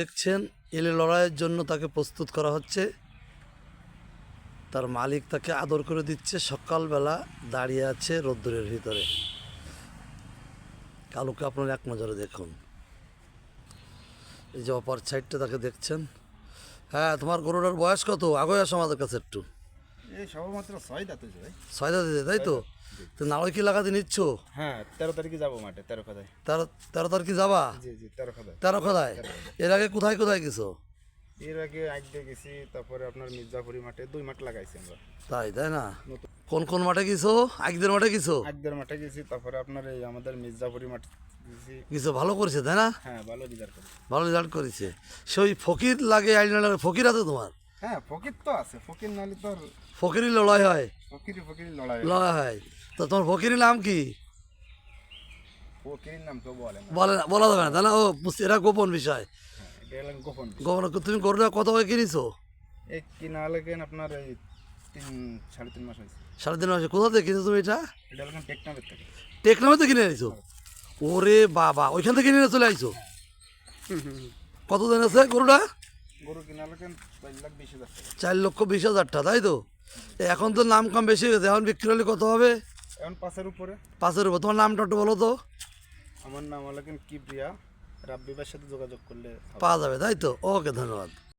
দেখছেন এলে লড়াইয়ের জন্য তাকে প্রস্তুত করা হচ্ছে। তার মালিক তাকে আদর করে দিচ্ছে। সকালবেলা দাঁড়িয়ে আছে রোদ্দুরের ভিতরে। কালুকে আপনার এক নজরে দেখুন। এই যে অপর সাইডটা তাকে দেখছেন। হ্যাঁ, তোমার গরুটার বয়স কত? আগে আসো আমাদের কাছে একটু। এই সবেমাত্র 6 দাঁতে ভাই। 6 দাঁতে, তাই তো? তো নাড়ই কি লাগাতে নিচ্ছ? হ্যাঁ 13 তারিখে যাবো মাঠে 13 খাদায়। 13 তারিখে যাবা? জি জি 13 খাদায়। 13 খোদায়। এর আগে কোথায় কোথায় গেছো? এর আগে আইডে গেছি, তারপরে আপনার মির্জাপুরি মাঠে 2 মাঠ লাগাইছি আমরা। তাই না? কোন কোন মাঠে গেছো? আগদের মাঠে গেছো? আগদের মাঠে গেছি, তারপরে আপনার এই আমাদের মির্জাপুরি মাঠে গেছি। কিছু ভালো করেছে, তাই না? হ্যাঁ ভালো রেজাল্ট করেছি। ভালো রেজাল্ট করেছে। সেই ফকির লাগে আইডিয়া, ফকির আছে তোমার? হ্যাঁ ফকির তো আছে, ফকির নালে তো আর ফকিরই লড়াই হয়। ফকিরি লড়াই। লড়াই হয়। তো তোমার ফকিরের নাম কি? ফকিরের নাম কেউ বলে না। বলা যাবে না, তাই না? ও বুঝছি, এটা গোপন বিষয়। হ্যাঁ এটা হলো গোপন বিষয়। গোপন। তুমি গরুটা কত করে কিনেছো? এই কিনা লাগেন আপনার এই 3-3.5 মাস হয়েছে। 3.5 মাসে? কোথা থেকে কিনেছো তুমি এটা? এটা লাগেন টেকনামের থেকে। টেকনামেতে কিনে এনেছো? ওরে বাবা, ওইখান থেকে কিনে চলে আইছো? কত দিন আছে গরুটা? গরু কিনা লাগেন 4,20,000 টাকা। 4,20,000 টাকা, তাই তো? এখন তো নাম কম বেশি হয়ে গেছে। এখন বিক্রি হলে কত হবে? এখন 5-এর উপরে। 5-এর উপর। তোমার নামটা একটু বলো তো। আমার নাম হলো কিবরিয়া। রাব্বি ভাইয়ের সাথে যোগাযোগ করলে হবে। পাওয়া যাবে, তাই তো? ওকে, ধন্যবাদ।